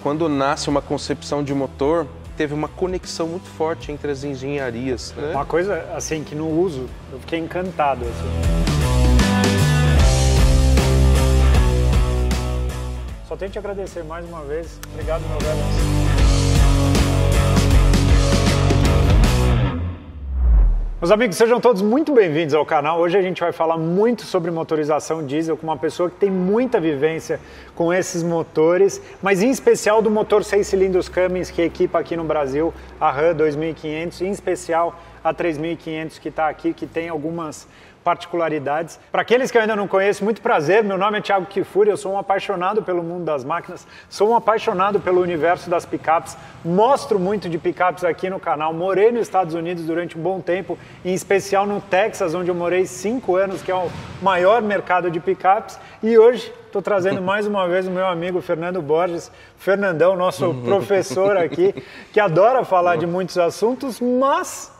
quando nasce uma concepção de motor, teve uma conexão muito forte entre as engenharias, né? Uma coisa, assim, que no uso, eu fiquei encantado, assim. Só tenho que te agradecer mais uma vez. Obrigado, meu velho. Meus amigos, sejam todos muito bem-vindos ao canal. Hoje a gente vai falar muito sobre motorização diesel com uma pessoa que tem muita vivência com esses motores, mas em especial do motor 6 cilindros Cummins que equipa aqui no Brasil, a Ram 2500, em especial a 3500 que está aqui, que tem algumas particularidades. Para aqueles que eu ainda não conheço, muito prazer, meu nome é Thiago Kifuri, eu sou um apaixonado pelo mundo das máquinas, sou um apaixonado pelo universo das picapes, mostro muito de picapes aqui no canal, morei nos Estados Unidos durante um bom tempo, em especial no Texas, onde eu morei 5 anos, que é o maior mercado de picapes, e hoje estou trazendo mais uma vez o meu amigo Fernando Borges, Fernandão, nosso professor aqui, que adora falar de muitos assuntos, mas,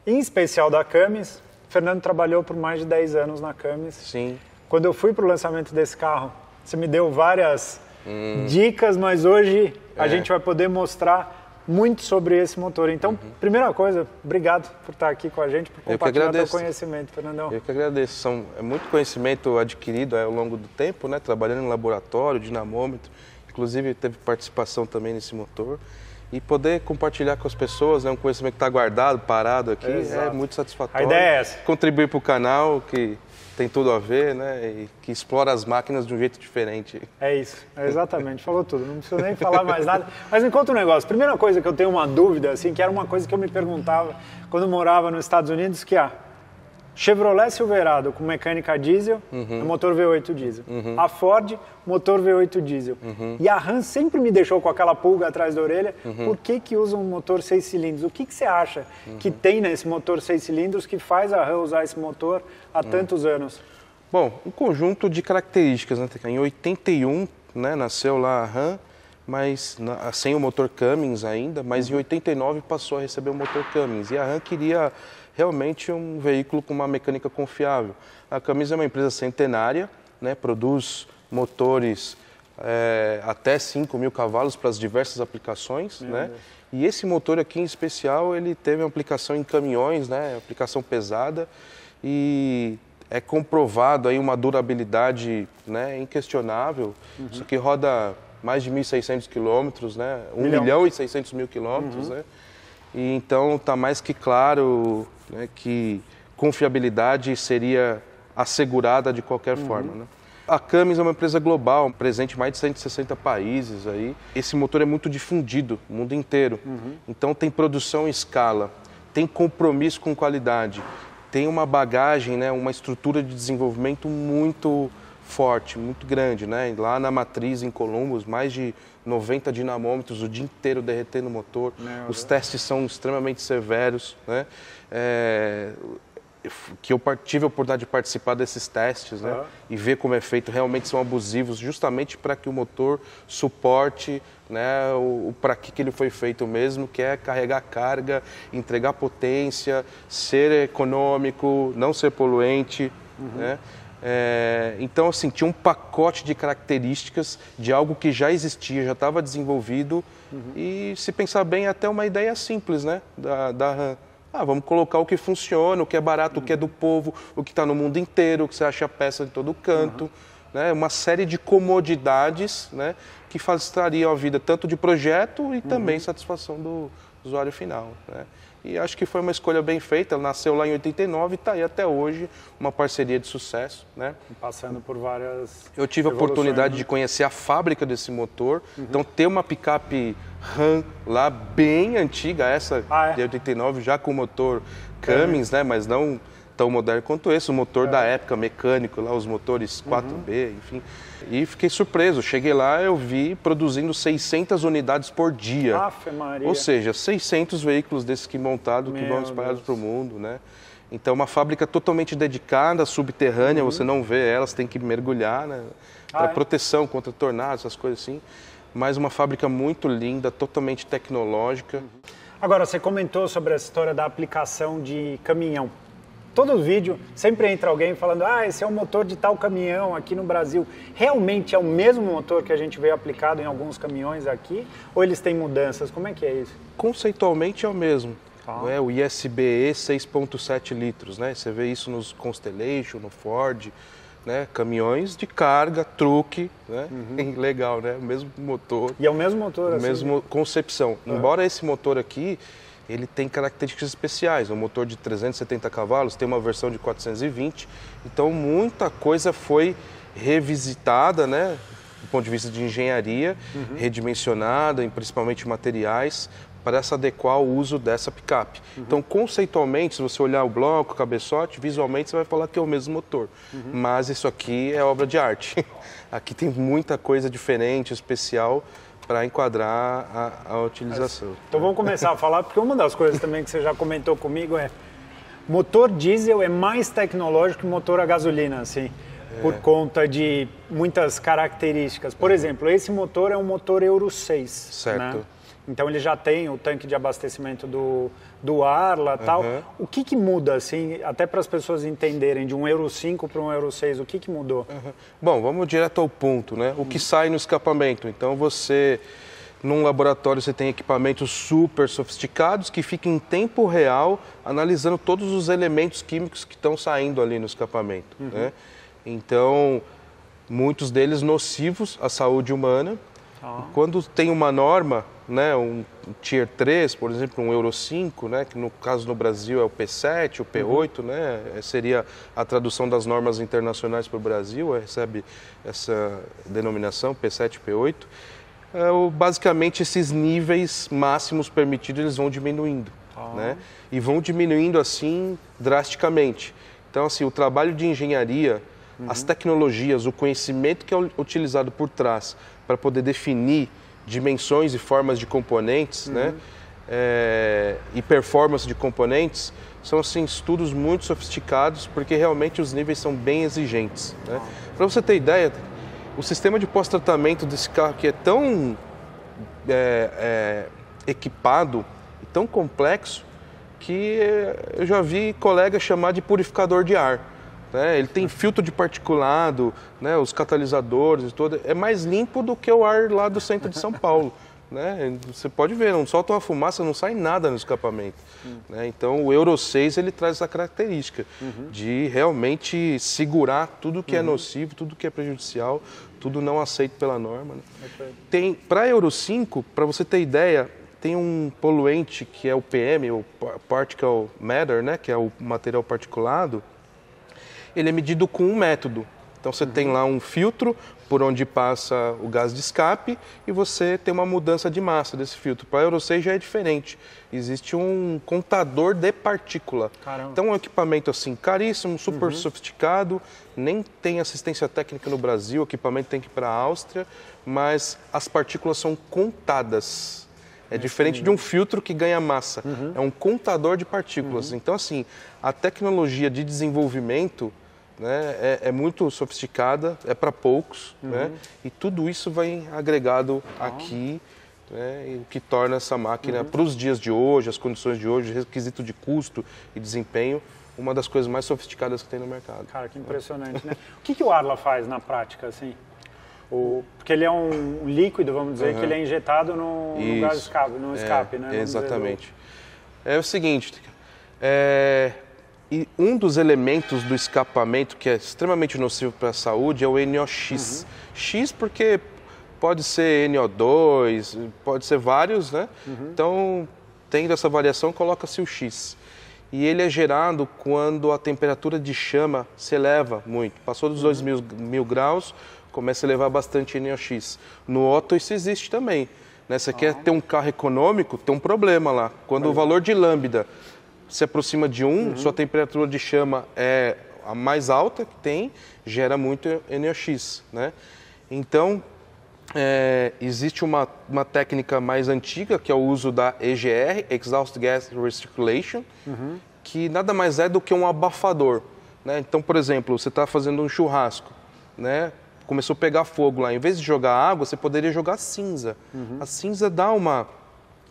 em especial da Cummins. Fernando trabalhou por mais de 10 anos na Cummins. Sim. Quando eu fui para o lançamento desse carro, você me deu várias dicas, mas hoje a gente vai poder mostrar muito sobre esse motor. Então, primeira coisa, obrigado por estar aqui com a gente, por compartilhar seu conhecimento, Fernandão. Eu que agradeço. É muito conhecimento adquirido ao longo do tempo, né? Trabalhando em laboratório, dinamômetro, inclusive teve participação também nesse motor. E poder compartilhar com as pessoas, né, um conhecimento que está guardado, parado aqui, é muito satisfatório. A ideia é essa. Contribuir para o canal, que tem tudo a ver, né, e que explora as máquinas de um jeito diferente. É isso, exatamente, falou tudo, não preciso nem falar mais nada. Mas me conta um negócio, primeira coisa que eu tenho uma dúvida, assim, que era uma coisa que eu me perguntava quando eu morava nos Estados Unidos, que Chevrolet Silverado com mecânica diesel, motor V8 diesel. A Ford, motor V8 diesel. E a Ram sempre me deixou com aquela pulga atrás da orelha. Por que usa um motor 6 cilindros? O que você acha que tem nesse motor 6 cilindros que faz a Ram usar esse motor há tantos anos? Bom, um conjunto de características, né? Em 81, né, nasceu lá a Ram, mas sem o motor Cummins ainda, mas em 89 passou a receber o motor Cummins. E a Ram queria realmente um veículo com uma mecânica confiável. A Cummins é uma empresa centenária, né, produz motores até 5.000 cavalos para as diversas aplicações, né? E esse motor aqui em especial, ele teve uma aplicação em caminhões, né, aplicação pesada, e é comprovado aí uma durabilidade, né, inquestionável. Isso aqui roda mais de 1.600 quilômetros, né, 1.600.000 quilômetros, né? E então está mais que claro, né, que confiabilidade seria assegurada de qualquer forma, né? A Cummins é uma empresa global, presente em mais de 160 países aí. Esse motor é muito difundido no mundo inteiro. Então tem produção em escala, tem compromisso com qualidade, tem uma bagagem, né, uma estrutura de desenvolvimento muito forte, muito grande, né? Lá na matriz em Columbus, mais de 90 dinamômetros o dia inteiro derretendo o motor. Os testes são extremamente severos, né? Que eu tive a oportunidade de participar desses testes, né? E ver como é feito, realmente são abusivos, justamente para que o motor suporte, né, para que ele foi feito mesmo, que é carregar carga, entregar potência, ser econômico, não ser poluente, né? Então, assim, tinha um pacote de características de algo que já existia, já estava desenvolvido, e se pensar bem, é até uma ideia simples, né, da Ram. Vamos colocar o que funciona, o que é barato, o que é do povo, o que está no mundo inteiro, o que você acha peça em todo canto, né, uma série de comodidades, né, que facilitariam a vida tanto de projeto e também satisfação do usuário final, né. E acho que foi uma escolha bem feita, ela nasceu lá em 89 e está aí até hoje, uma parceria de sucesso, né? Passando por várias Eu tive a oportunidade de conhecer a fábrica desse motor, então ter uma picape Ram lá bem antiga, essa de 89, já com motor Cummins, né? Mas não tão moderno quanto esse, o motor da época, mecânico, lá os motores 4B, enfim. E fiquei surpreso, cheguei lá, eu vi produzindo 600 unidades por dia. Afe Maria. Ou seja, 600 veículos desses que montados, que vão espalhados para o mundo, né? Então, uma fábrica totalmente dedicada, subterrânea, você não vê ela, você tem que mergulhar, né? Para proteção contra tornados, essas coisas assim. Mas uma fábrica muito linda, totalmente tecnológica. Agora, você comentou sobre a história da aplicação de caminhão. todo vídeo sempre entra alguém falando, esse é o motor de tal caminhão aqui no Brasil. Realmente é o mesmo motor que a gente vê aplicado em alguns caminhões aqui? Ou eles têm mudanças? Como é que é isso? Conceitualmente é o mesmo. Né? O ISBE 6.7 litros, né? Você vê isso nos Constellation, no Ford, né? Caminhões de carga, truque, né? Legal, né? O mesmo motor. E é o mesmo motor, assim? Mesmo concepção. Embora esse motor aqui, ele tem características especiais. Um motor de 370 cavalos, tem uma versão de 420. Então, muita coisa foi revisitada, né? Do ponto de vista de engenharia, redimensionada, principalmente materiais, para se adequar ao uso dessa picape. Então, conceitualmente, se você olhar o bloco, o cabeçote, visualmente você vai falar que é o mesmo motor. Mas isso aqui é obra de arte. Aqui tem muita coisa diferente, especial, para enquadrar a utilização. Então vamos começar a falar, porque uma das coisas também que você já comentou comigo é motor diesel é mais tecnológico que motor a gasolina, assim, por conta de muitas características. Por exemplo, esse motor é um motor Euro 6. Certo. Né? Então ele já tem o tanque de abastecimento do ar lá e tal. O que muda, assim, até para as pessoas entenderem, de um Euro 5 para um Euro 6, o que mudou? Bom, vamos direto ao ponto, né? O que sai no escapamento. Então você, num laboratório, você tem equipamentos super sofisticados que ficam em tempo real analisando todos os elementos químicos que estão saindo ali no escapamento, né? Então, muitos deles nocivos à saúde humana. Quando tem uma norma, né, um Tier 3, por exemplo, um Euro 5, né, que no caso no Brasil é o P7, o P8, né, seria a tradução das normas internacionais para o Brasil, recebe essa denominação, P7 e P8. Basicamente, esses níveis máximos permitidos eles vão diminuindo, né, e vão diminuindo assim drasticamente. Então, assim, o trabalho de engenharia, as tecnologias, o conhecimento que é utilizado por trás para poder definir dimensões e formas de componentes, né, e performance de componentes, são assim, estudos muito sofisticados, porque realmente os níveis são bem exigentes, né? Para você ter ideia, o sistema de pós-tratamento desse carro aqui é tão equipado e tão complexo que eu já vi colegas chamar de purificador de ar. Né? Ele tem filtro de particulado, né? Os catalisadores e tudo. É mais limpo do que o ar lá do centro de São Paulo. Né? Você pode ver, não solta uma fumaça, não sai nada no escapamento. Né? Então o Euro 6 ele traz essa característica de realmente segurar tudo que é nocivo, tudo que é prejudicial, tudo não aceito pela norma. Né? Para Euro 5, para você ter ideia, tem um poluente que é o PM, o Particle Matter, né? Que é o material particulado. Ele é medido com um método. Então você tem lá um filtro por onde passa o gás de escape e você tem uma mudança de massa desse filtro. Para a Euro 6 já é diferente. Existe um contador de partícula. Caramba. Então é um equipamento assim caríssimo, super sofisticado, nem tem assistência técnica no Brasil, o equipamento tem que ir para a Áustria, mas as partículas são contadas. É diferente de um filtro que ganha massa. É um contador de partículas. Então, assim, a tecnologia de desenvolvimento, né, é muito sofisticada, é para poucos, né, e tudo isso vai agregado aqui, né, o que torna essa máquina, para os dias de hoje, as condições de hoje, requisito de custo e desempenho, uma das coisas mais sofisticadas que tem no mercado. Cara, que impressionante, né? O que o Arla faz na prática, assim? Porque ele é um líquido, vamos dizer, que ele é injetado no gás de escape, no escape, né? Exatamente. É o seguinte, e um dos elementos do escapamento que é extremamente nocivo para a saúde é o NOx. X porque pode ser NO2, pode ser vários, né? Então, tendo essa variação, coloca-se o X. E ele é gerado quando a temperatura de chama se eleva muito. Passou dos 2.000 graus, começa a elevar bastante NOx. No Otto isso existe também. Né? Você quer ter um carro econômico, tem um problema lá. Quando o valor de lambda se aproxima de 1, sua temperatura de chama é a mais alta que tem, gera muito NOx. Né? Então, existe uma técnica mais antiga, que é o uso da EGR, Exhaust Gas Recirculation, que nada mais é do que um abafador. Né? Então, por exemplo, você está fazendo um churrasco, né? Começou a pegar fogo lá. Em vez de jogar água, você poderia jogar cinza. A cinza dá uma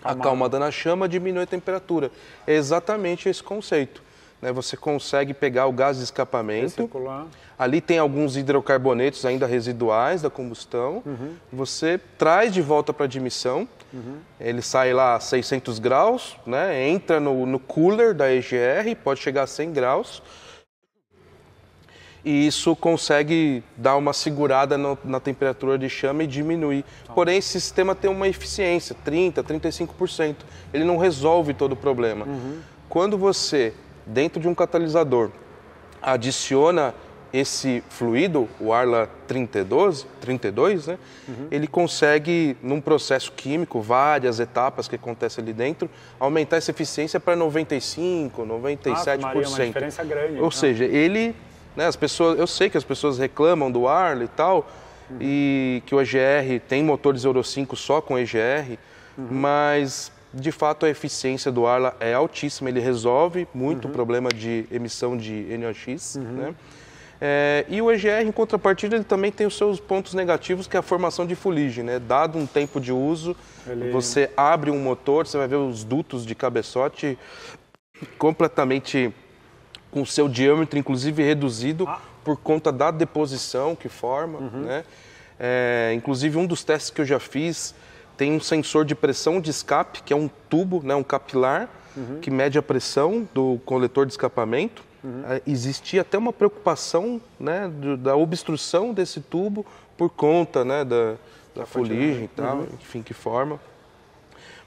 acalmada na chama, diminui a temperatura. É exatamente esse conceito. né, você consegue pegar o gás de escapamento. Recircular. Ali tem alguns hidrocarbonetos ainda residuais da combustão. Você traz de volta para a admissão. Ele sai lá a 600 graus, né, entra no cooler da EGR, pode chegar a 100 graus. E isso consegue dar uma segurada na temperatura de chama e diminuir. Porém, esse sistema tem uma eficiência, 30%, 35%. Ele não resolve todo o problema. Quando você, dentro de um catalisador, adiciona esse fluido, o Arla 32, né? Ele consegue, num processo químico, várias etapas que acontecem ali dentro, aumentar essa eficiência para 95%, 97%. Maria, uma diferença grande. Ou seja, ele... Né, eu sei que as pessoas reclamam do Arla e tal, e que o EGR tem motores Euro 5 só com EGR, mas de fato a eficiência do Arla é altíssima, ele resolve muito o problema de emissão de NOx. Né? E o EGR, em contrapartida, ele também tem os seus pontos negativos, que é a formação de fuligem. Né? Dado um tempo de uso, você abre um motor, você vai ver os dutos de cabeçote completamente... com seu diâmetro, inclusive, reduzido por conta da deposição que forma. Né? Inclusive, um dos testes que eu já fiz tem um sensor de pressão de escape, que é um tubo, né, um capilar, que mede a pressão do coletor de escapamento. Existia até uma preocupação, né, da obstrução desse tubo por conta, né, da fuligem e tal, enfim, que forma.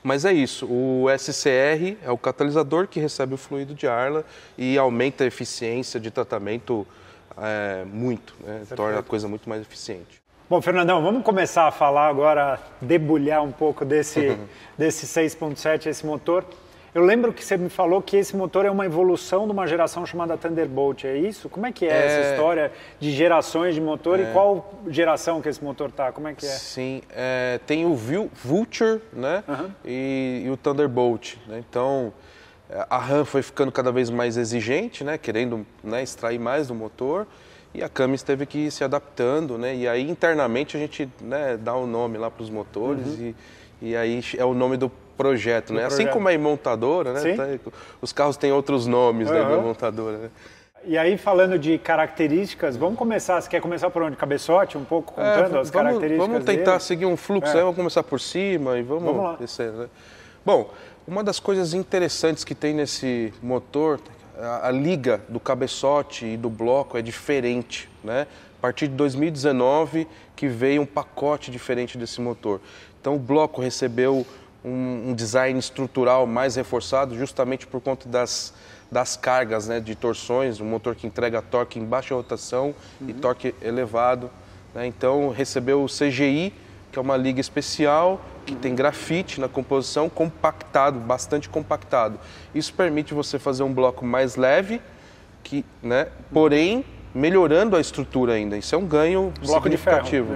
Mas é isso, o SCR é o catalisador que recebe o fluido de Arla e aumenta a eficiência de tratamento muito, né? Torna a coisa muito mais eficiente. Bom, Fernandão, vamos começar a falar agora, debulhar um pouco desse 6.7, esse motor. Eu lembro que você me falou que esse motor é uma evolução de uma geração chamada Thunderbolt, é isso? Como é que é essa história de gerações de motor e qual geração que esse motor está? Como é que é? Sim, tem o Vulture, né, e o Thunderbolt. Né? Então, a RAM foi ficando cada vez mais exigente, né, querendo, né, extrair mais do motor, e a Cummins teve que ir se adaptando, né, e aí internamente a gente, né, dá o nome lá para os motores e aí é o nome do projeto, né? Assim como a montadora, né? Os carros têm outros nomes da montadora, né? E aí, falando de características, vamos começar, você quer começar por onde? Cabeçote, um pouco contando as características Vamos tentar dele? seguir um fluxo, aí vamos começar por cima e vamos descer, né? Bom, uma das coisas interessantes que tem nesse motor, a liga do cabeçote e do bloco é diferente, né? A partir de 2019 que veio um pacote diferente desse motor. Então o bloco recebeu um design estrutural mais reforçado justamente por conta das cargas, né, de torções, um motor que entrega torque em baixa rotação e torque elevado. Né? Então recebeu o CGI, que é uma liga especial, que tem grafite na composição, compactado, bastante compactado. Isso permite você fazer um bloco mais leve, né, porém melhorando a estrutura ainda. Isso é um ganho significativo.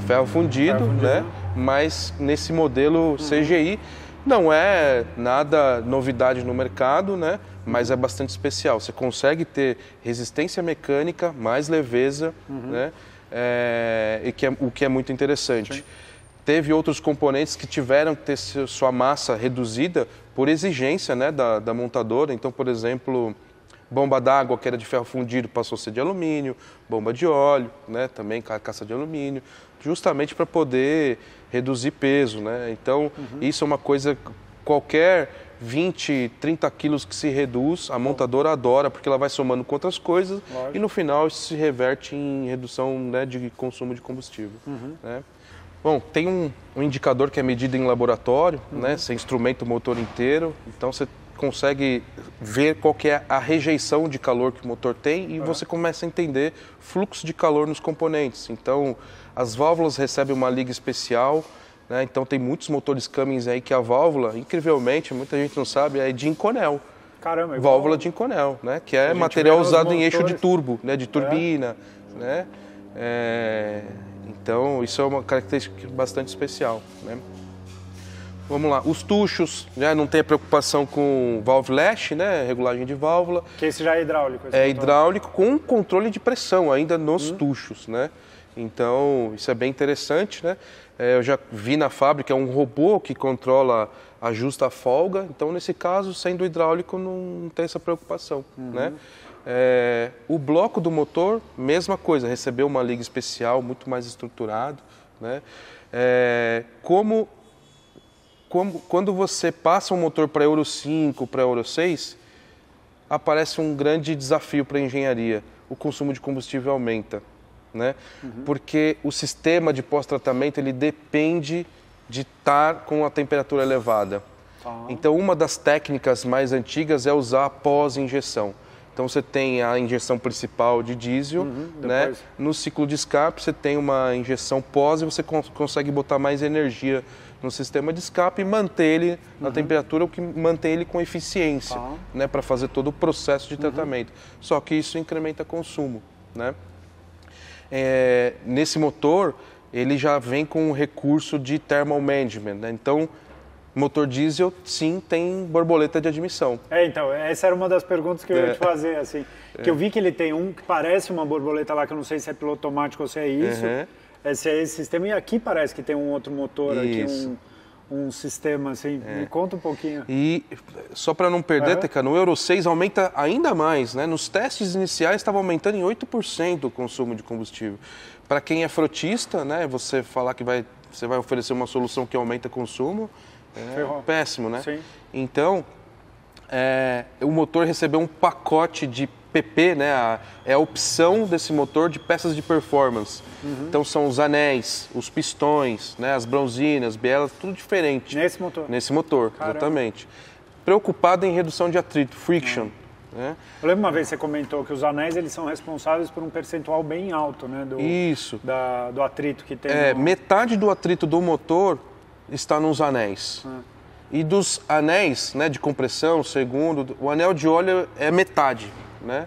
Ferro fundido, né? Mas nesse modelo CGI não é nada novidade no mercado, né? Mas é bastante especial. Você consegue ter resistência mecânica, mais leveza, né? O que é muito interessante. Sim. Teve outros componentes que tiveram que ter sua massa reduzida por exigência, né, da montadora. Então, por exemplo, bomba d'água, que era de ferro fundido, passou a ser de alumínio, bomba de óleo, né, também carcaça de alumínio, justamente para poder reduzir peso, né? Então, isso é uma coisa, qualquer 20, 30 quilos que se reduz, a montadora adora, porque ela vai somando com outras coisas. Lógico. E no final isso se reverte em redução, né, de consumo de combustível. Né? Bom, tem um indicador que é medido em laboratório, né? Você instrumenta o motor inteiro, então você consegue ver qual que é a rejeição de calor que o motor tem e você começa a entender fluxo de calor nos componentes. Então, as válvulas recebem uma liga especial, né? Então tem muitos motores Cummins aí que a válvula, incrivelmente, muita gente não sabe, é de Inconel. Caramba, igual... Válvula de Inconel, né? Que é material usado em eixo de turbo, né? De turbina, né? Então, isso é uma característica bastante especial, né? Vamos lá, os tuchos, já não tem a preocupação com valve lash, né, regulagem de válvula. Que esse já é hidráulico. É hidráulico com controle de pressão ainda nos tuchos, né. Então, isso é bem interessante, né? Eu já vi na fábrica, é um robô que controla, ajusta a folga. Então, nesse caso, sendo hidráulico, não tem essa preocupação, né? O bloco do motor, mesma coisa, recebeu uma liga especial, muito mais estruturado, né? Quando você passa um motor para Euro 5, para Euro 6, aparece um grande desafio para a engenharia. O consumo de combustível aumenta, né? Porque o sistema de pós-tratamento ele depende de estar com a temperatura elevada. Então, uma das técnicas mais antigas é usar a pós-injeção. Então, você tem a injeção principal de diesel, né? No ciclo de escape, você tem uma injeção pós e você consegue botar mais energia no sistema de escape e manter ele na temperatura, o que mantém ele com eficiência, né? Para fazer todo o processo de tratamento. Só que isso incrementa consumo, né? Nesse motor, ele já vem com um recurso de thermal management, né? Então, motor diesel, sim, tem borboleta de admissão. Então, essa era uma das perguntas que eu ia te fazer, assim. Que eu vi que ele tem um que parece uma borboleta lá, que eu não sei se é piloto automático ou se é isso. Se é esse sistema. E aqui parece que tem um outro motor aqui, um sistema, assim. Me conta um pouquinho. E, só para não perder, Teca, no Euro 6 aumenta ainda mais, né? Nos testes iniciais estava aumentando em 8% o consumo de combustível. Para quem é frotista, né? Você falar que você vai oferecer uma solução que aumenta o consumo, péssimo, né? Sim. Então, o motor recebeu um pacote de PP, né? É a opção desse motor de peças de performance. Então, são os anéis, os pistões, né? As bronzinas, bielas, tudo diferente. Nesse motor? Nesse motor, exatamente. Preocupado em redução de atrito, friction. Né? Eu lembro uma vez que você comentou que os anéis eles são responsáveis por um percentual bem alto, né? Do atrito que tem. Metade do atrito do motor está nos anéis. E dos anéis, né, de compressão, segundo, o anel de óleo é metade, né?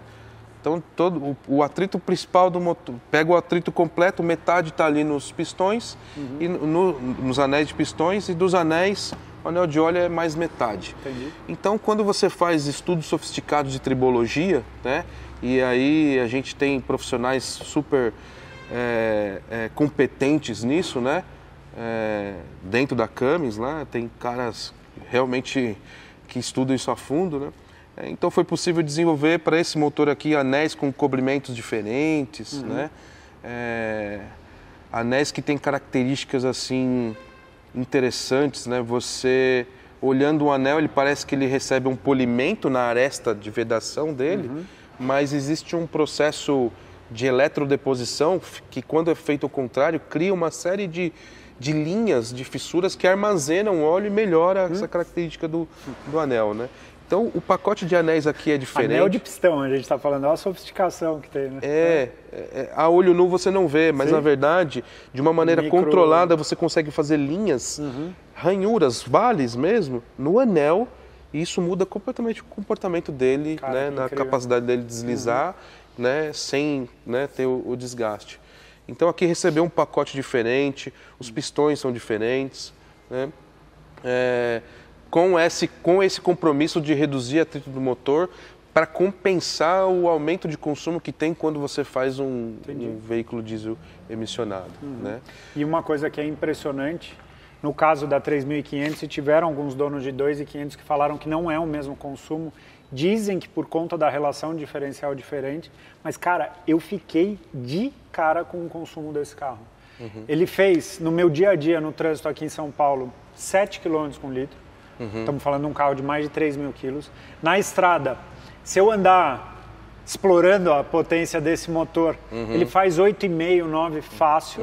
Então, todo o atrito principal do motor, pega o atrito completo, metade está ali nos pistões, e nos anéis de pistões, e dos anéis, o anel de óleo é mais metade. Entendi. Então, quando você faz estudos sofisticados de tribologia, né, e aí a gente tem profissionais super competentes nisso, né? Dentro da Cummins, né, tem caras realmente que estudam isso a fundo, né? Então foi possível desenvolver para esse motor aqui anéis com cobrimentos diferentes, né? Anéis que têm características assim interessantes, né? Você olhando o anel, ele parece que ele recebe um polimento na aresta de vedação dele, mas existe um processo de eletrodeposição que, quando é feito ao contrário, cria uma série de linhas, de fissuras que armazenam óleo e melhora essa característica do anel, né? Então, o pacote de anéis aqui é diferente. Anel de pistão, a gente está falando, olha a sofisticação que tem, né? A olho nu você não vê, mas na verdade, de uma maneira controlada, você consegue fazer linhas, ranhuras, vales mesmo, no anel, e isso muda completamente o comportamento dele, né, na capacidade dele de deslizar, né, sem, né, ter o desgaste. Então aqui recebeu um pacote diferente, os pistões são diferentes, né? Com esse compromisso de reduzir atrito do motor para compensar o aumento de consumo que tem quando você faz um veículo diesel emissionado. Né? E uma coisa que é impressionante, no caso da 3.500, tiveram alguns donos de 2.500 que falaram que não é o mesmo consumo, dizem que por conta da relação diferencial diferente, mas cara, eu fiquei de cara com o consumo desse carro. Ele fez, no meu dia a dia no trânsito aqui em São Paulo, 7 km com litro. Estamos falando de um carro de mais de 3.000 quilos. Na estrada, se eu andar explorando a potência desse motor, ele faz 8,5, 9 fácil.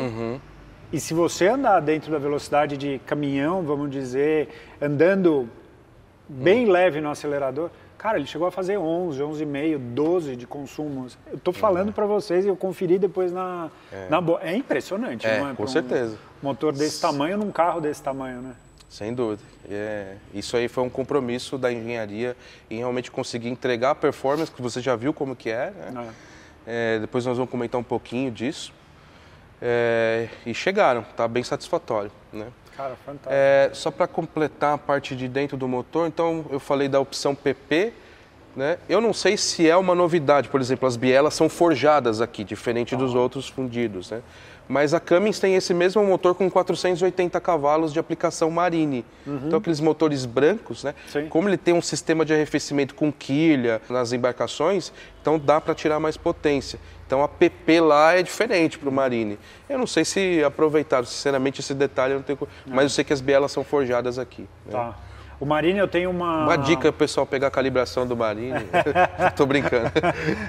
E se você andar dentro da velocidade de caminhão, vamos dizer, andando bem leve no acelerador, cara, ele chegou a fazer 11, 11,5, 12 de consumo. Eu estou falando para vocês e eu conferi depois na boa. É impressionante, não é? Com certeza. Um motor desse tamanho num carro desse tamanho, né? Sem dúvida. Isso aí foi um compromisso da engenharia em realmente conseguir entregar a performance que você já viu como que é, né? Depois nós vamos comentar um pouquinho disso. E chegaram, tá bem satisfatório, né? Cara, fantástico. Só para completar a parte de dentro do motor, então eu falei da opção PP, né? Eu não sei se é uma novidade, por exemplo, as bielas são forjadas aqui, diferente dos outros fundidos, né? Mas a Cummins tem esse mesmo motor com 480 cavalos de aplicação Marine. Então aqueles motores brancos, né? Sim. Como ele tem um sistema de arrefecimento com quilha nas embarcações, então dá para tirar mais potência. Então a PP lá é diferente para o Marine. Eu não sei se aproveitaram, sinceramente esse detalhe eu não tenho... Mas eu sei que as bielas são forjadas aqui, né? Tá. O Marine eu tenho Uma dica pro pessoal pegar a calibração do Marine. Tô brincando.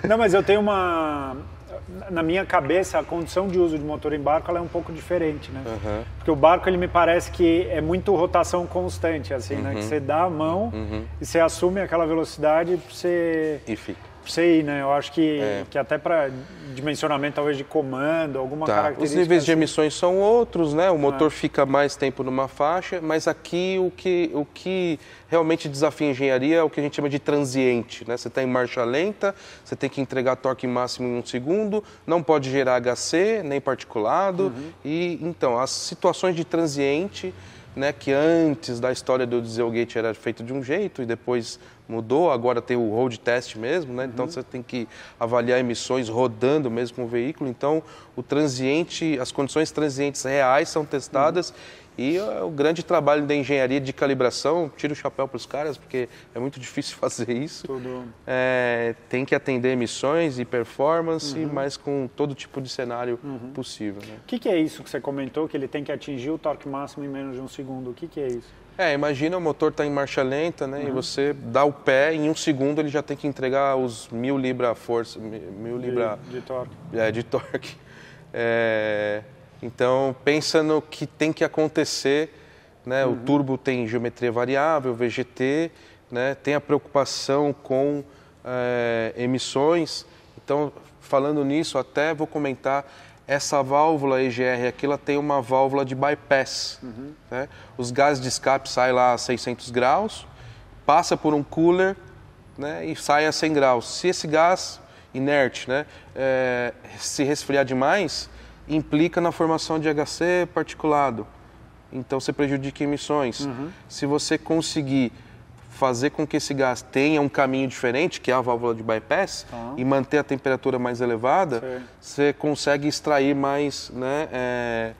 Não, mas eu tenho uma... Na minha cabeça, a condição de uso de motor em barco ela é um pouco diferente, né? Porque o barco, ele me parece que é muito rotação constante, assim, né? Que você dá a mão e você assume aquela velocidade pra você... E fica. Pra você ir, né? Eu acho que até para dimensionamento, talvez, de comando, alguma característica... Os níveis de assim. emissões são outros, né? O motor fica mais tempo numa faixa, mas aqui o que realmente desafia a engenharia é o que a gente chama de transiente, né? Você está em marcha lenta, você tem que entregar torque máximo em 1 segundo, não pode gerar HC, nem particulado. E, então, as situações de transiente, né, que antes da história do Dieselgate era feito de um jeito e depois mudou, agora tem o road test mesmo, né? Então você tem que avaliar emissões rodando mesmo com o veículo. Então o transiente, as condições transientes reais são testadas e o grande trabalho da engenharia de calibração, tiro o chapéu para os caras porque é muito difícil fazer isso. Tem que atender emissões e performance, mas com todo tipo de cenário possível, né? O que é isso que você comentou, que ele tem que atingir o torque máximo em menos de 1 segundo? O que é isso? Imagina o motor está em marcha lenta, né? E você dá o pé, em 1 segundo ele já tem que entregar os 1000 libra força, 1000 libra de torque. De torque. Então pensa no que tem que acontecer, né? O turbo tem geometria variável, VGT, né? Tem a preocupação com emissões. Então falando nisso, até vou comentar. Essa válvula EGR aqui, ela tem uma válvula de bypass. Né? Os gases de escape saem lá a 600 graus, passa por um cooler, né, e sai a 100 graus. Se esse gás inerte, né, se resfriar demais, implica na formação de HC particulado. Então você prejudica emissões. Se você conseguir fazer com que esse gás tenha um caminho diferente, que é a válvula de bypass, e manter a temperatura mais elevada, você consegue extrair mais, né,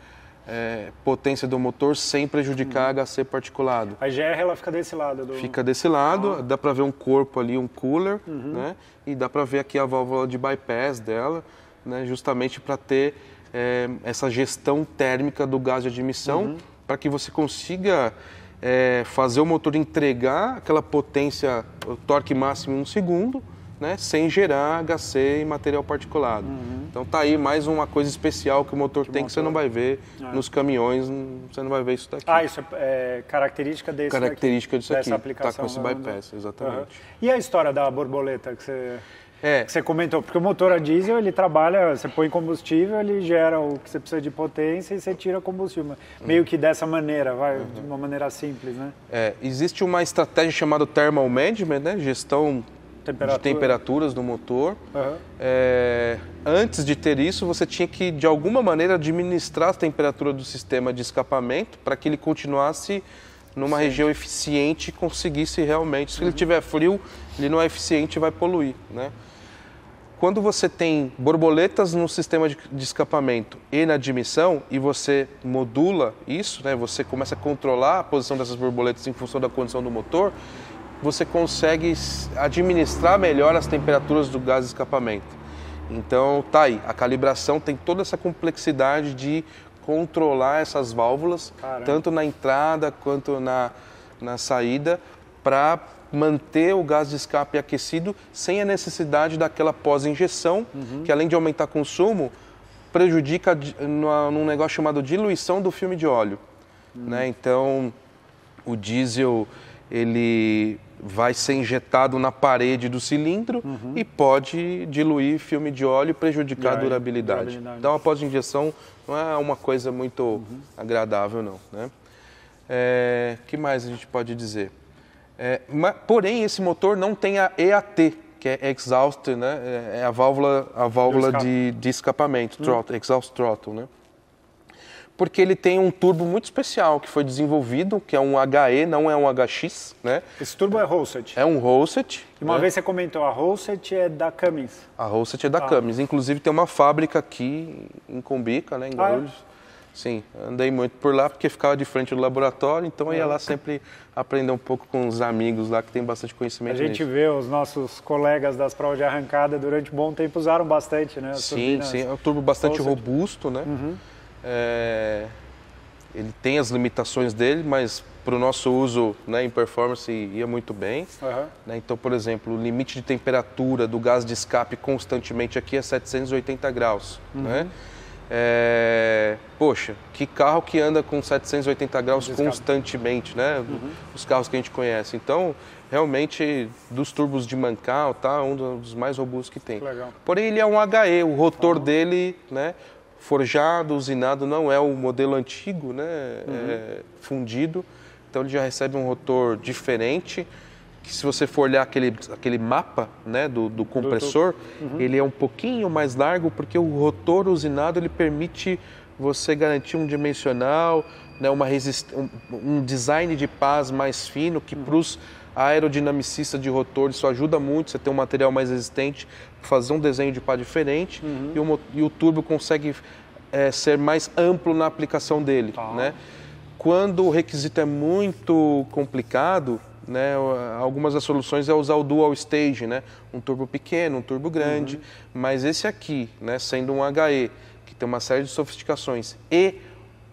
potência do motor sem prejudicar a HC particulado. A GR ela fica desse lado? Fica desse lado, dá para ver um corpo ali, um cooler, né, e dá para ver aqui a válvula de bypass dela, né, justamente para ter essa gestão térmica do gás de admissão, para que você consiga... fazer o motor entregar aquela potência, o torque máximo em 1 segundo, né, sem gerar HC e material particulado. Então tá aí mais uma coisa especial que o motor tem que você não vai ver nos caminhões, você não vai ver isso daqui. Isso é característica desse Característica disso aqui, dessa aplicação. tá com esse bypass, exatamente. E a história da borboleta que você comentou? Porque o motor a diesel, ele trabalha, você põe combustível, ele gera o que você precisa de potência e você tira combustível. Meio que dessa maneira, de uma maneira simples, né? Existe uma estratégia chamada Thermal Management, né? Gestão de temperaturas do motor. Antes de ter isso, você tinha que, de alguma maneira, administrar a temperatura do sistema de escapamento para que ele continuasse numa região eficiente e conseguisse realmente... Se ele estiver frio, ele não é eficiente e vai poluir, né? Quando você tem borboletas no sistema de escapamento e na admissão e você modula isso, né, você começa a controlar a posição dessas borboletas em função da condição do motor, você consegue administrar melhor as temperaturas do gás de escapamento. Então tá aí, a calibração tem toda essa complexidade de controlar essas válvulas, tanto na entrada quanto na saída, para manter o gás de escape aquecido sem a necessidade daquela pós-injeção, que além de aumentar consumo, prejudica num negócio chamado diluição do filme de óleo. Né? Então, o diesel ele vai ser injetado na parede do cilindro e pode diluir filme de óleo e prejudicar a durabilidade. Então, a pós-injeção não é uma coisa muito agradável, não. Né? Que mais a gente pode dizer? Porém, esse motor não tem a EAT, que é exhaust, né? É a válvula de escapamento, throttle, exhaust throttle, né? porque ele tem um turbo muito especial que foi desenvolvido, que é um HE, não é um HX, né? Esse turbo é Rosset. É um Rosset. E uma vez você comentou, a Rosset é da Cummins. A Rosset é da Cummins. Inclusive tem uma fábrica aqui em Cumbica, né, em Guarulhos. Sim, andei muito por lá porque ficava de frente do laboratório, então eu ia lá sempre aprender um pouco com os amigos lá que tem bastante conhecimento nisso. A gente vê os nossos colegas das provas de arrancada durante um bom tempo usaram bastante, né? Sim, é um turbo bastante robusto, né? Ele tem as limitações dele, mas para o nosso uso, né, em performance ia muito bem. Né? Então, por exemplo, o limite de temperatura do gás de escape constantemente aqui é 780 graus. Né? Poxa, que carro que anda com 780 graus constantemente, né? Os carros que a gente conhece. Então, realmente, dos turbos de Mancal, tá, um dos mais robustos que tem. Legal. Porém, ele é um HE, o rotor dele, né, forjado, usinado, não é o modelo antigo, né, fundido. Então, ele já recebe um rotor diferente, que se você for olhar aquele mapa, né, do compressor, ele é um pouquinho mais largo, porque o rotor usinado ele permite você garantir um dimensional, né, um design de pás mais fino, que para os aerodinamicistas de rotor isso ajuda muito, você ter um material mais resistente, fazer um desenho de pá diferente, e o turbo consegue ser mais amplo na aplicação dele. Né? Quando o requisito é muito complicado, né, algumas das soluções é usar o dual stage, né, um turbo pequeno, um turbo grande, mas esse aqui, né, sendo um HE, que tem uma série de sofisticações, e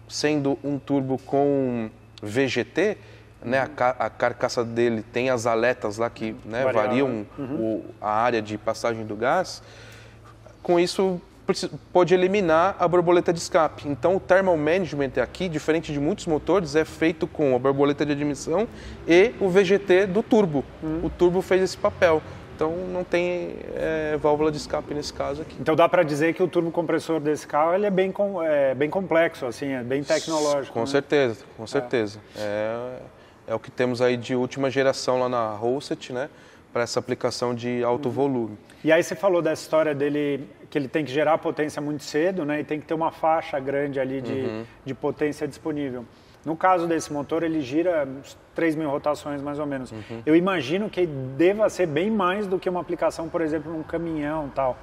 sendo um turbo com VGT, né, a carcaça dele tem as aletas lá que, né, variam a área de passagem do gás, com isso pode eliminar a borboleta de escape. Então o thermal management aqui, diferente de muitos motores, é feito com a borboleta de admissão e o VGT do turbo. O turbo fez esse papel. Então não tem válvula de escape nesse caso aqui. Então dá para dizer que o turbo compressor desse carro ele é bem complexo, assim, é bem tecnológico. Com certeza, com certeza. É o que temos aí de última geração lá na Rosset, né, para essa aplicação de alto volume. E aí você falou dessa história dele, que ele tem que gerar potência muito cedo, né, e tem que ter uma faixa grande ali de potência disponível. No caso desse motor, ele gira 3.000 rotações mais ou menos. Eu imagino que deva ser bem mais do que uma aplicação, por exemplo, num caminhão e tal.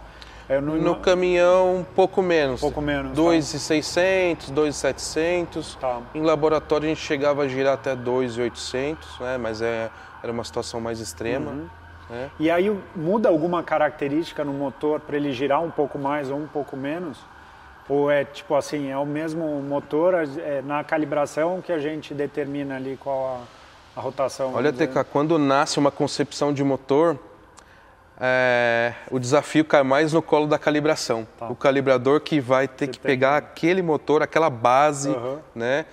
No caminhão, um pouco menos. Pouco menos. 2.600, 2.700. Tá. Em laboratório a gente chegava a girar até 2.800, né, mas era uma situação mais extrema. Né? E aí muda alguma característica no motor para ele girar um pouco mais ou um pouco menos? Ou é tipo assim, é o mesmo motor na calibração que a gente determina ali qual a rotação? Olha, TK, quando nasce uma concepção de motor, o desafio cai mais no colo da calibração. O calibrador que vai ter que pegar aquele motor, aquela base, né?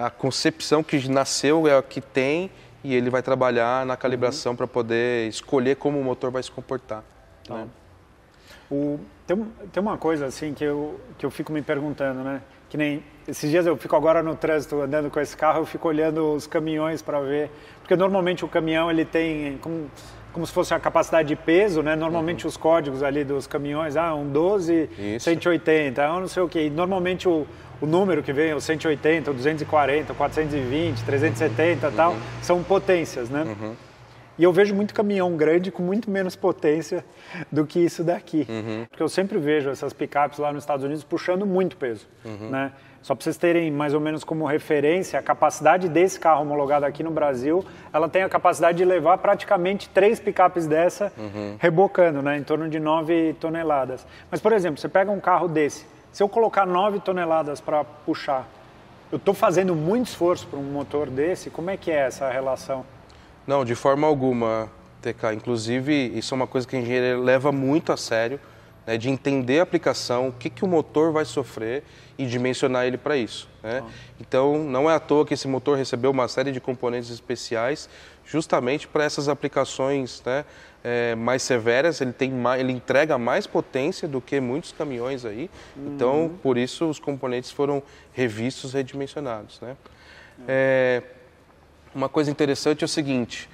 A concepção que nasceu é a que tem, e ele vai trabalhar na calibração para poder escolher como o motor vai se comportar. Né? Tem uma coisa assim que eu fico me perguntando, né? Que nem esses dias eu fico agora no trânsito andando com esse carro, eu fico olhando os caminhões para ver, porque normalmente o caminhão ele tem como se fosse a capacidade de peso, né? Normalmente os códigos ali dos caminhões, um 12, 180, não sei o quê. E normalmente o número que vem, o 180, o 240, o 420, 370 e tal, são potências, né? E eu vejo muito caminhão grande com muito menos potência do que isso daqui. Porque eu sempre vejo essas picapes lá nos Estados Unidos puxando muito peso, né? Só para vocês terem mais ou menos como referência, a capacidade desse carro homologado aqui no Brasil, ela tem a capacidade de levar praticamente 3 picapes dessa rebocando, né? Em torno de 9 toneladas. Mas, por exemplo, você pega um carro desse, se eu colocar 9 toneladas para puxar, eu estou fazendo muito esforço para um motor desse, como é que é essa relação? Não, de forma alguma, TK. Inclusive, isso é uma coisa que a engenharia leva muito a sério, né, de entender a aplicação, o que o motor vai sofrer e dimensionar ele para isso. Né? Então, não é à toa que esse motor recebeu uma série de componentes especiais justamente para essas aplicações, né, mais severas. Ele entrega mais potência do que muitos caminhões aí. Então, por isso, os componentes foram revistos, redimensionados. Né? Uma coisa interessante é o seguinte,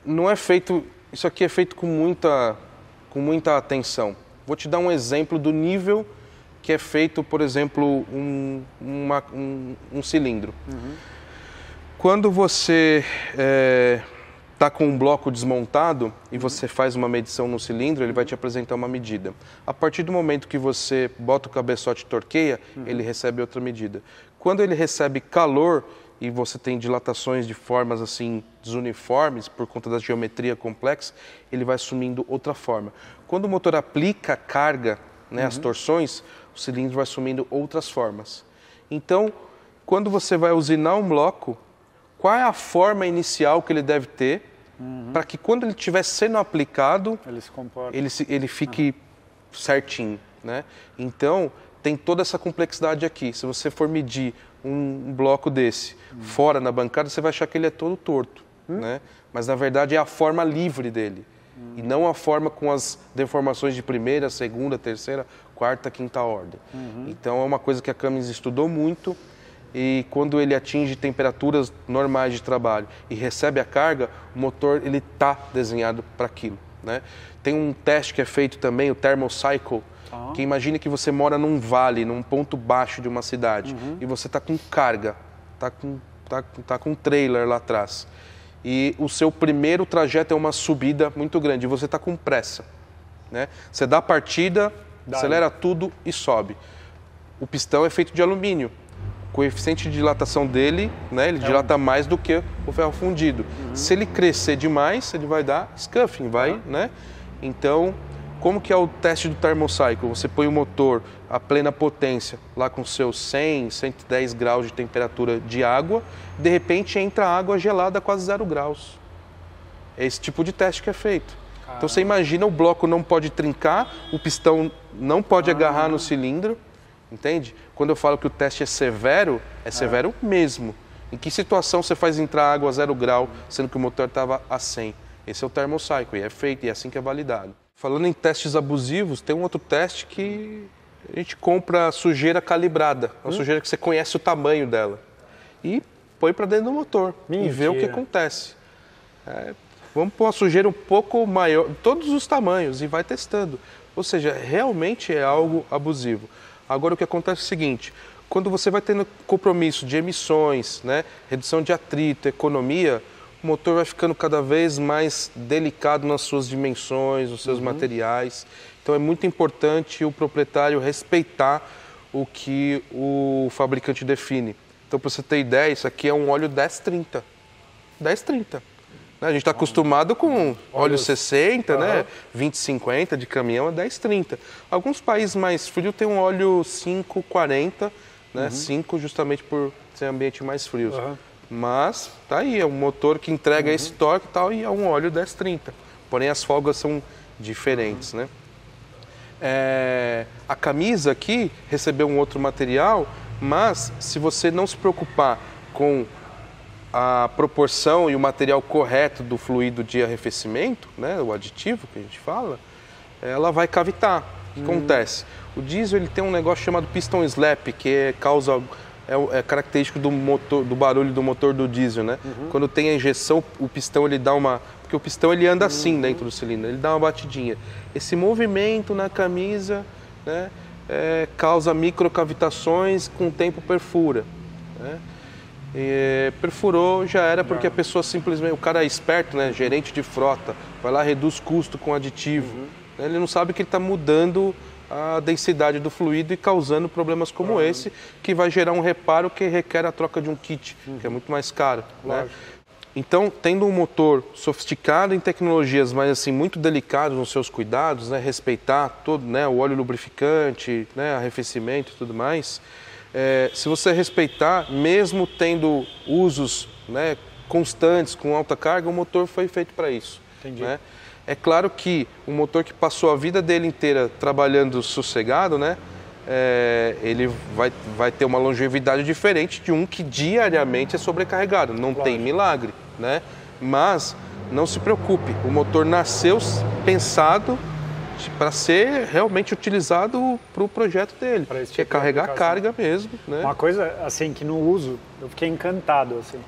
não é feito, isso aqui é feito com muita atenção. Vou te dar um exemplo do nível que é feito, por exemplo, um cilindro. Quando você está com um bloco desmontado e você faz uma medição no cilindro, ele vai te apresentar uma medida. A partir do momento que você bota o cabeçote e torqueia, ele recebe outra medida. Quando ele recebe calor e você tem dilatações de formas assim desuniformes por conta da geometria complexa, ele vai assumindo outra forma. Quando o motor aplica carga, né, as torções, o cilindro vai assumindo outras formas. Então, quando você vai usinar um bloco, qual é a forma inicial que ele deve ter para que quando ele estiver sendo aplicado, ele fique certinho, né? Então, tem toda essa complexidade aqui. Se você for medir um bloco desse fora na bancada, você vai achar que ele é todo torto, né? Mas, na verdade, é a forma livre dele. E não a forma com as deformações de primeira, segunda, terceira, quarta, quinta ordem. Então, é uma coisa que a Cummins estudou muito. E quando ele atinge temperaturas normais de trabalho e recebe a carga, o motor ele está desenhado para aquilo, né? Tem um teste que é feito também, o Thermocycle, que imagine que você mora num vale, num ponto baixo de uma cidade, e você está com carga, tá com um trailer lá atrás. E o seu primeiro trajeto é uma subida muito grande, e você está com pressa, né? Você dá a partida, acelera tudo e sobe. O pistão é feito de alumínio. O coeficiente de dilatação dele, né, ele dilata mais do que o ferro fundido. Se ele crescer demais, ele vai dar scuffing, né? Então, como que é o teste do Thermocycle? Você põe o motor a plena potência, lá com seus 100, 110 graus de temperatura de água, de repente entra água gelada a quase 0 graus. É esse tipo de teste que é feito. Então você imagina, o bloco não pode trincar, o pistão não pode agarrar no cilindro, entende? Quando eu falo que o teste é severo mesmo. Em que situação você faz entrar água a 0 grau, sendo que o motor estava a 100? Esse é o Thermocycle, e é feito, e é assim que é validado. Falando em testes abusivos, tem um outro teste que a gente compra sujeira calibrada, uma sujeira que você conhece o tamanho dela, e põe para dentro do motor. Mentira. E vê o que acontece. Vamos pôr uma sujeira um pouco maior, todos os tamanhos, e vai testando. Ou seja, realmente é algo abusivo. Agora, o que acontece é o seguinte, quando você vai tendo compromisso de emissões, né, redução de atrito, economia, o motor vai ficando cada vez mais delicado nas suas dimensões, nos seus materiais. Então, é muito importante o proprietário respeitar o que o fabricante define. Então, para você ter ideia, isso aqui é um óleo 1030. 1030. A gente está acostumado com óleo 60, né? 2050 de caminhão, é 1030. Alguns países mais frios têm um óleo 540, né? 5 justamente por ser ambiente mais frio. Mas tá aí, é um motor que entrega esse torque e tal, e é um óleo 1030. Porém, as folgas são diferentes, né? A camisa aqui recebeu um outro material, mas se você não se preocupar com a proporção e o material correto do fluido de arrefecimento, né, o aditivo que a gente fala, ela vai cavitar. O que acontece? O diesel ele tem um negócio chamado piston slap, que é característico do motor, do barulho do motor do diesel, né? Quando tem a injeção, o pistão ele dá uma... Porque o pistão ele anda assim dentro do cilindro, ele dá uma batidinha. Esse movimento na camisa, né, causa microcavitações, com o tempo perfura, né? Perfurou, já era, porque a pessoa simplesmente, o cara é esperto, né, gerente de frota, vai lá, reduz custo com aditivo. Ele não sabe que ele está mudando a densidade do fluido e causando problemas como esse, que vai gerar um reparo que requer a troca de um kit, que é muito mais caro, né? Então, tendo um motor sofisticado em tecnologias, mas assim, muito delicado nos seus cuidados, né, respeitar todo, né, o óleo lubrificante, né, arrefecimento e tudo mais, se você respeitar, mesmo tendo usos, né, constantes, com alta carga, o motor foi feito para isso. Entendi. Né? É claro que um motor que passou a vida dele inteira trabalhando sossegado, né, ele vai ter uma longevidade diferente de um que diariamente é sobrecarregado. Não tem milagre, né? Mas não se preocupe, o motor nasceu pensado para ser realmente utilizado para o projeto dele, que é carregar carga mesmo, né? Uma coisa assim que no uso eu fiquei encantado, assim,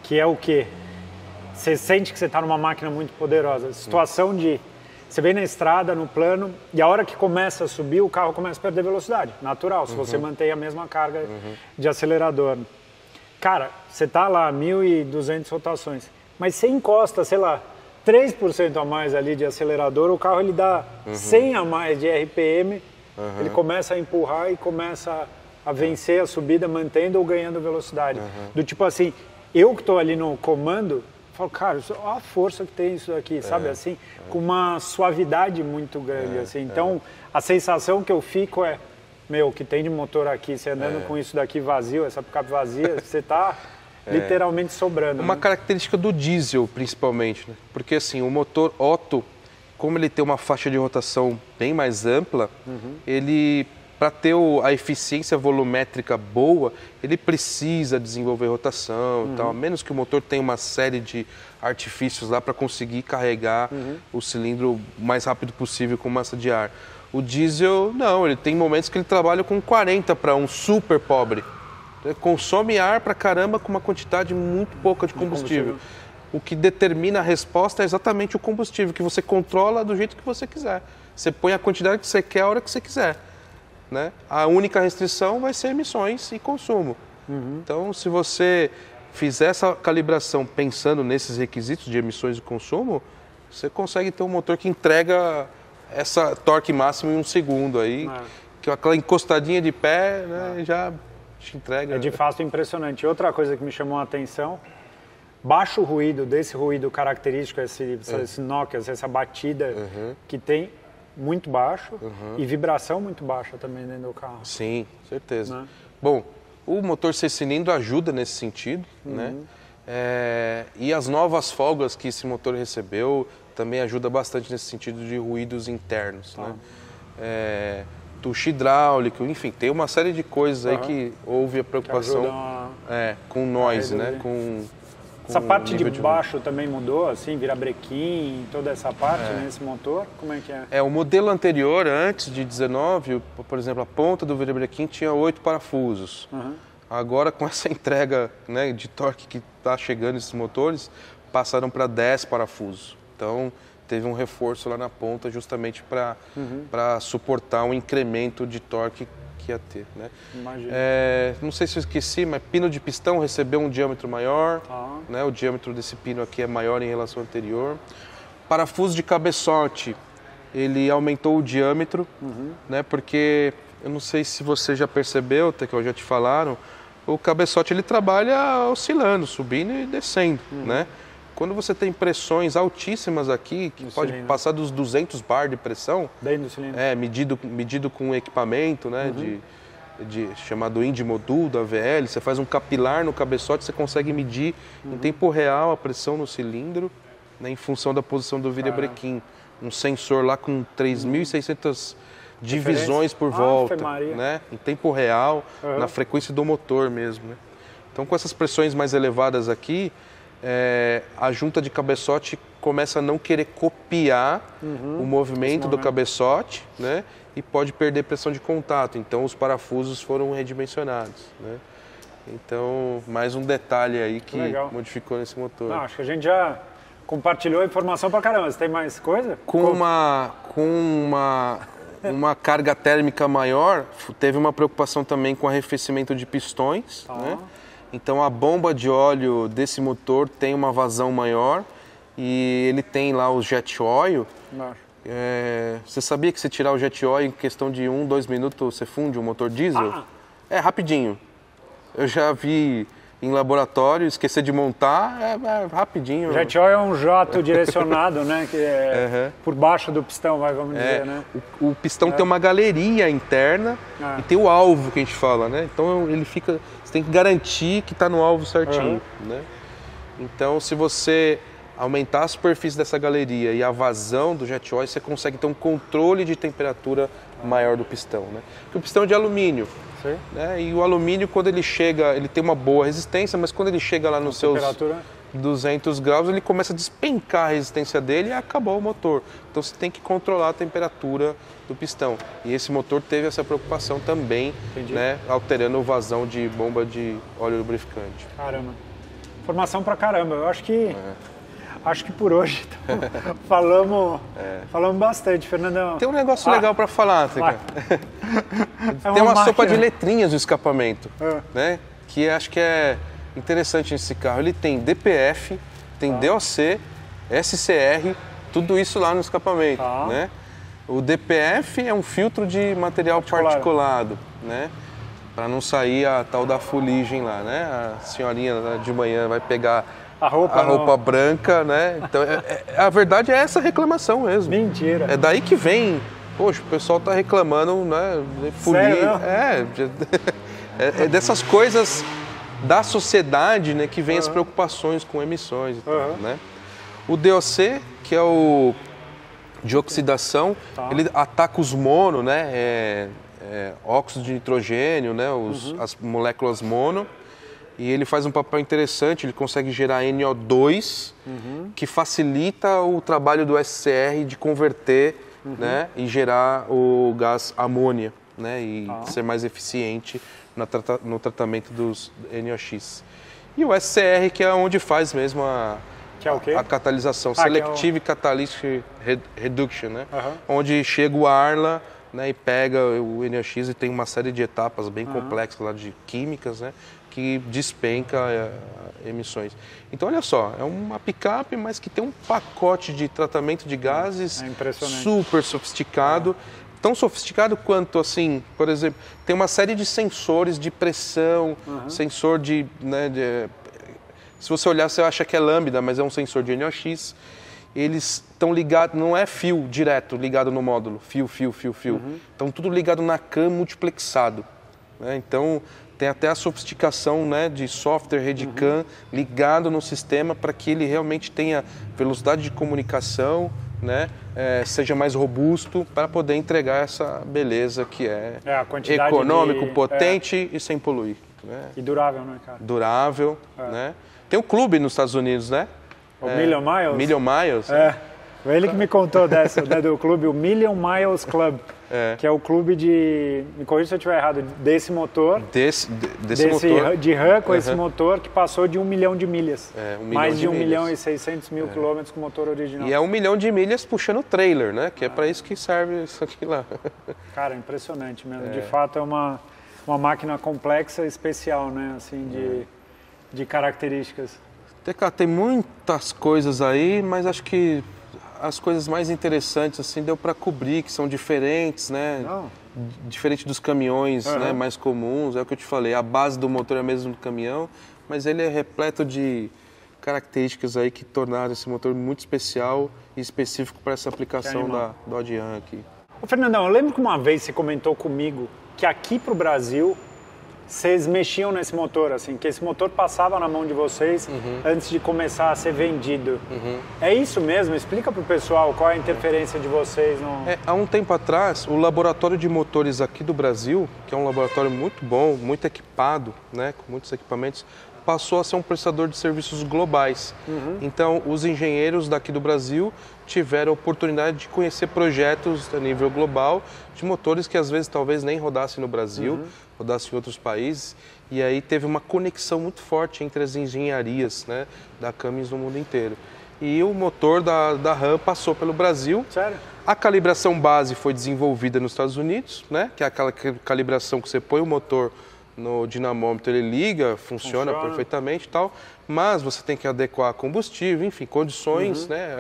que é o quê? Você sente que você está numa máquina muito poderosa. Situação de você vem na estrada, no plano, e a hora que começa a subir, o carro começa a perder velocidade, natural, se você mantém a mesma carga de acelerador. Cara, você tá lá, 1.200 rotações, mas você encosta, sei lá, 3% a mais ali de acelerador, o carro ele dá 100 a mais de RPM, ele começa a empurrar e começa a vencer a subida, mantendo ou ganhando velocidade. Do tipo assim, eu que estou ali no comando, falo, cara, olha a força que tem isso aqui, sabe assim? Com uma suavidade muito grande, assim. Então, a sensação que eu fico é, meu, o que tem de motor aqui, você andando com isso daqui vazio, essa picape vazia, você tá literalmente sobrando. Uma característica do diesel, principalmente, né? Porque assim, o motor Otto, como ele tem uma faixa de rotação bem mais ampla, ele, para ter a eficiência volumétrica boa, ele precisa desenvolver rotação e tal, a menos que o motor tenha uma série de artifícios lá para conseguir carregar o cilindro o mais rápido possível com massa de ar. O diesel, não, ele tem momentos que ele trabalha com 40 para um super pobre. Ele consome ar pra caramba com uma quantidade muito pouca de combustível. O que determina a resposta é exatamente o combustível, que você controla do jeito que você quiser. Você põe a quantidade que você quer a hora que você quiser. Né? A única restrição vai ser emissões e consumo. Então, se você fizer essa calibração pensando nesses requisitos de emissões e consumo, você consegue ter um motor que entrega essa torque máximo em 1 segundo aí, que aquela encostadinha de pé, né, já te entrega. É de fato impressionante. Outra coisa que me chamou a atenção, baixo ruído, desse ruído característico, esse knocks, essa batida que tem, muito baixo, e vibração muito baixa também dentro do carro. Sim, certeza. Bom, o motor 6 cilindros ajuda nesse sentido, né? E as novas folgas que esse motor recebeu também ajuda bastante nesse sentido de ruídos internos, né? Tucho hidráulico, enfim, tem uma série de coisas aí que houve a preocupação com noise, né? Essa parte de baixo também mudou, assim, virabrequim, toda essa parte nesse motor? Como é que é? O modelo anterior, antes de 19, por exemplo, a ponta do virabrequim tinha 8 parafusos. Agora, com essa entrega, né, de torque que está chegando esses motores, passaram para 10 parafusos. Então, teve um reforço lá na ponta justamente para suportar um incremento de torque que ia ter, né? Imagina. Não sei se eu esqueci, mas pino de pistão recebeu um diâmetro maior, né? O diâmetro desse pino aqui é maior em relação ao anterior. Parafuso de cabeçote, ele aumentou o diâmetro, né? Porque, eu não sei se você já percebeu, até que já te falaram, o cabeçote ele trabalha oscilando, subindo e descendo, né? Quando você tem pressões altíssimas aqui, que pode passar dos 200 bar de pressão, dentro do cilindro. medido com equipamento, né, chamado Indimodul da VL, você faz um capilar no cabeçote, você consegue medir em tempo real a pressão no cilindro, né, em função da posição do virabrequim. Um sensor lá com 3.600 divisões por volta, né, em tempo real, na frequência do motor mesmo, né. Então, com essas pressões mais elevadas aqui, a junta de cabeçote começa a não querer copiar o movimento do cabeçote, né? E pode perder pressão de contato. Então, os parafusos foram redimensionados, né? Então, mais um detalhe aí que modificou nesse motor. Não, acho que a gente já compartilhou a informação pra caramba. Você tem mais coisa? Com uma carga térmica maior, teve uma preocupação também com arrefecimento de pistões, né? Então a bomba de óleo desse motor tem uma vazão maior e ele tem lá o jet oil. Você sabia que se tirar o jet oil em questão de 1, 2 minutos você funde um motor diesel? É rapidinho. Eu já vi em laboratório, esquecer de montar, rapidinho. O jet oil é um jato direcionado, né? Que é por baixo do pistão, vamos dizer, né? O pistão tem uma galeria interna e tem o alvo que a gente fala, né? Então ele fica... Você tem que garantir que está no alvo certinho, né? Então, se você aumentar a superfície dessa galeria e a vazão do jet oil, você consegue ter um controle de temperatura maior do pistão, né? Porque o pistão é de alumínio, né? E o alumínio, quando ele chega, ele tem uma boa resistência, mas quando ele chega lá nos seus 200 graus, ele começa a despencar a resistência dele e acabou o motor. Então, você tem que controlar a temperatura do pistão. E esse motor teve essa preocupação também, né, alterando o vazão de bomba de óleo lubrificante. Caramba. Informação pra caramba. Eu acho que Acho que por hoje falamos bastante, Fernandão. Tem um negócio legal para falar, Teca. Tem uma sopa de letrinhas do escapamento, né? Que acho que é interessante nesse carro. Ele tem DPF, tem DOC, SCR, tudo isso lá no escapamento, né? O DPF é um filtro de material particulado, né? Para não sair a tal da fuligem lá, né? A senhorinha de manhã vai pegar a roupa branca, né? Então, a verdade é essa reclamação mesmo. Mentira. É daí que vem, poxa, o pessoal tá reclamando, né? De fuligem. É dessas coisas da sociedade, né? Que vem as preocupações com emissões, né? O DOC, que é o de oxidação, ele ataca os mono, né? Óxido de nitrogênio, né? As moléculas mono. E ele faz um papel interessante, ele consegue gerar NO2, que facilita o trabalho do SCR de converter, né, e gerar o gás amônia, né, e ser mais eficiente no tratamento dos NOx. E o SCR, que é onde faz mesmo a catalisação, Selective Catalytic Reduction, né, onde chega o ar lá, né, e pega o NOx e tem uma série de etapas bem complexas lá de químicas, né, que despenca emissões. Então, olha só, é uma picape, mas que tem um pacote de tratamento de gases super sofisticado. Tão sofisticado quanto, assim, por exemplo, tem uma série de sensores de pressão, sensor de, né, se você olhar, você acha que é lambda, mas é um sensor de NOx. Eles estão ligados, não é fio direto ligado no módulo, fio. Estão tudo ligado na CAM multiplexado, né? Então, tem até a sofisticação, né, de software Redcam ligado no sistema para que ele realmente tenha velocidade de comunicação, né, seja mais robusto para poder entregar essa beleza que é econômico, potente e sem poluir. Né? E durável, né, cara? Durável, né? Tem um clube nos Estados Unidos, né? O Million Miles? Million Miles. Foi ele que me contou dessa, né, do clube, o Million Miles Club, que é o clube de, me corrija se eu estiver errado, desse motor, desse motor de RAM com esse motor que passou de 1 milhão de milhas, mais de 1 milhas. milhão e 600 mil quilômetros com o motor original. E é 1 milhão de milhas puxando o trailer, né, que é para isso que serve isso aqui lá. Cara, impressionante mesmo, de fato é uma máquina complexa e especial, né, assim, de características. Tem muitas coisas aí, mas acho que as coisas mais interessantes assim deu para cobrir, que são diferentes, né? Diferente dos caminhões, né, mais comuns. É o que eu te falei, a base do motor é a mesma do caminhão, mas ele é repleto de características aí que tornaram esse motor muito especial e específico para essa aplicação da Dodge Ram aqui. Ô, Fernandão, eu lembro que uma vez você comentou comigo que aqui para o Brasil vocês mexiam nesse motor, assim, que esse motor passava na mão de vocês antes de começar a ser vendido. É isso mesmo? Explica para o pessoal qual é a interferência de vocês. Há um tempo atrás, o laboratório de motores aqui do Brasil, que é um laboratório muito bom, muito equipado, né, com muitos equipamentos, passou a ser um prestador de serviços globais. Então, os engenheiros daqui do Brasil tiveram a oportunidade de conhecer projetos a nível global de motores que às vezes talvez nem rodassem no Brasil, rodassem em outros países. E aí teve uma conexão muito forte entre as engenharias, né, da Cummins no mundo inteiro. E o motor da Ram passou pelo Brasil. Sério? A calibração base foi desenvolvida nos Estados Unidos, né, que é aquela calibração que você põe o motor no dinamômetro, ele liga, funciona perfeitamente e tal, mas você tem que adequar combustível, enfim, condições, né?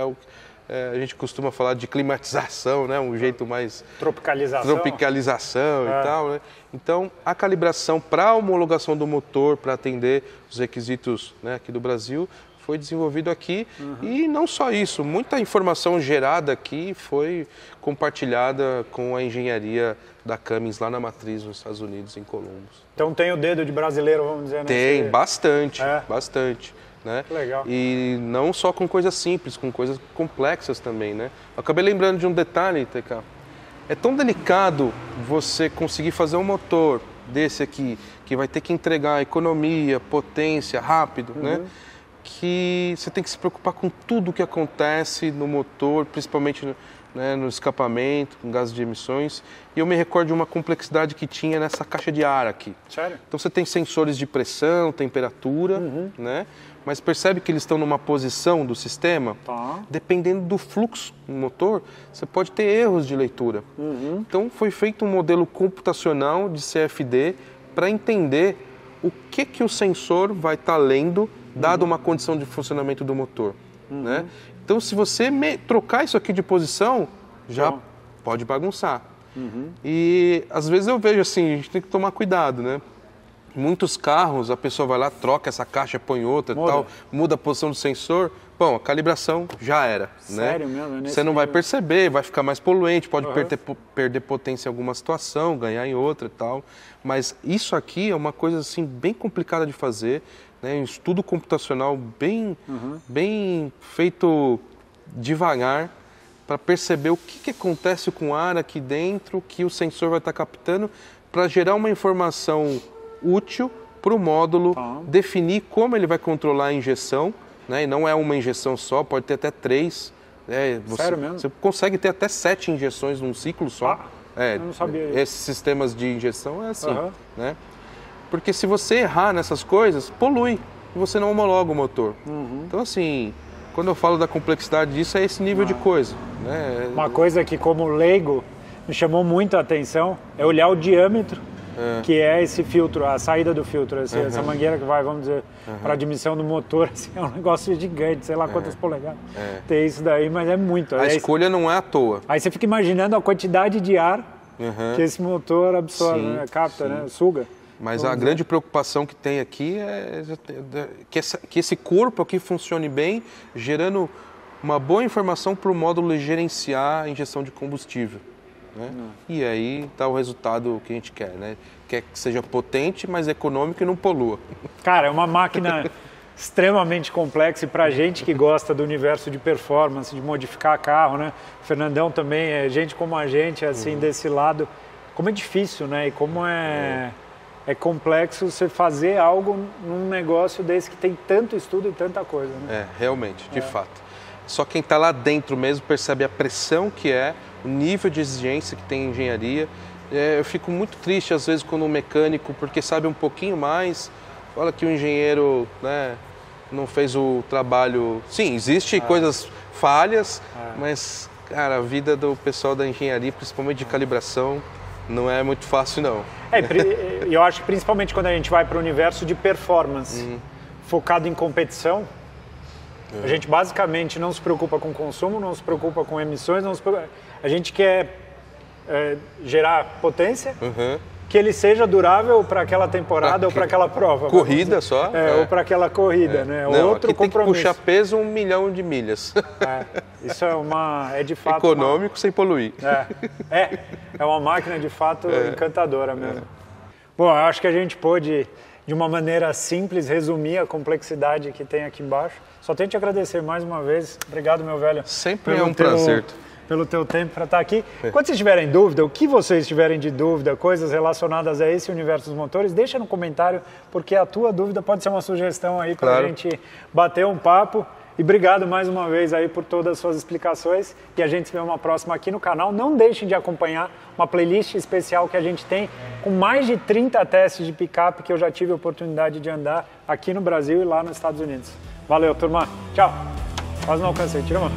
A gente costuma falar de climatização, né? Um jeito mais... Tropicalização e tal, né? Então, a calibração para a homologação do motor, para atender os requisitos, né, aqui do Brasil, foi desenvolvido aqui. E não só isso, muita informação gerada aqui foi compartilhada com a engenharia da Cummins lá na matriz nos Estados Unidos, em Columbus. Então tem o dedo de brasileiro, vamos dizer, Tem, bastante, bastante. Né? Legal. E não só com coisas simples, com coisas complexas também, né? Eu acabei lembrando de um detalhe, TK. É tão delicado você conseguir fazer um motor desse aqui, que vai ter que entregar economia, potência, rápido, né? Que você tem que se preocupar com tudo que acontece no motor, principalmente né, no escapamento, com gases de emissões. E eu me recordo de uma complexidade que tinha nessa caixa de ar aqui. Sério? Então você tem sensores de pressão, temperatura, né? Mas percebe que eles estão numa posição do sistema, dependendo do fluxo do motor, você pode ter erros de leitura. Então foi feito um modelo computacional de CFD para entender o que o sensor vai estar lendo, dado uma condição de funcionamento do motor. Né? Então se você trocar isso aqui de posição, já pode bagunçar. E às vezes eu vejo assim, a gente tem que tomar cuidado, né? Muitos carros, a pessoa vai lá, troca essa caixa, põe outra e tal, muda a posição do sensor, bom, a calibração já era. Sério né? mesmo? Você não vai perceber, vai ficar mais poluente, pode perder potência em alguma situação, ganhar em outra e tal. Mas isso aqui é uma coisa assim bem complicada de fazer, né? Um estudo computacional bem feito devagar, para perceber o que acontece com o ar aqui dentro, que o sensor vai estar captando, para gerar uma informação útil para o módulo definir como ele vai controlar a injeção, né? E não é uma injeção só, pode ter até 3. Né? Sério mesmo? Você consegue ter até 7 injeções num ciclo só. Eu não sabia. Esses sistemas de injeção é assim. Né? Porque se você errar nessas coisas, polui e você não homologa o motor. Então assim, quando eu falo da complexidade disso, é esse nível de coisa. Né? Uma coisa que, como leigo, me chamou muito a atenção é olhar o diâmetro, que é esse filtro, a saída do filtro, essa mangueira que vai, vamos dizer, para a admissão do motor, assim, é um negócio gigante, sei lá quantas polegadas. Tem isso daí, mas é muito. A escolha não é à toa. Aí você fica imaginando a quantidade de ar que esse motor absorve, né? Capta, né? Suga. Mas a grande preocupação que tem aqui é que esse corpo aqui funcione bem, gerando uma boa informação para o módulo gerenciar a injeção de combustível. Né? E aí está o resultado que a gente quer, né? Quer que seja potente, mas econômico e não polua. Cara, é uma máquina extremamente complexa e para a gente que gosta do universo de performance, de modificar carro, né? O Fernandão também é gente como a gente, assim, desse lado. Como é difícil, né? E como é complexo você fazer algo num negócio desse que tem tanto estudo e tanta coisa, né? Realmente, de fato. Só quem está lá dentro mesmo percebe a pressão que é, o nível de exigência que tem em engenharia. Eu fico muito triste às vezes quando um mecânico, porque sabe um pouquinho mais, fala que o engenheiro, né, não fez o trabalho. Sim, existe coisas falhas, mas cara, a vida do pessoal da engenharia, principalmente de calibração, não é muito fácil não. Eu acho que principalmente quando a gente vai para o universo de performance, focado em competição, a gente basicamente não se preocupa com consumo, não se preocupa com emissões, a gente quer gerar potência, que ele seja durável para aquela temporada ou para aquela prova. Corrida só? Ou para aquela corrida, né? Não, outro aqui tem compromisso. que puxar peso 1 milhão de milhas. Isso é de fato econômico sem poluir. É uma máquina de fato encantadora mesmo. Bom, eu acho que a gente pôde, de uma maneira simples, resumir a complexidade que tem aqui embaixo. Só tenho que te agradecer mais uma vez. Obrigado, meu velho. Sempre é um prazer. Pelo teu tempo para estar aqui. Quando vocês tiverem dúvida, o que vocês tiverem de dúvida, coisas relacionadas a esse universo dos motores, deixa no comentário, porque a tua dúvida pode ser uma sugestão aí para a gente bater um papo. E obrigado mais uma vez aí por todas as suas explicações. E a gente se vê uma próxima aqui no canal. Não deixem de acompanhar uma playlist especial que a gente tem com mais de 30 testes de picape que eu já tive a oportunidade de andar aqui no Brasil e lá nos Estados Unidos. Valeu, turma. Tchau. Quase não alcancei. Tira a mão.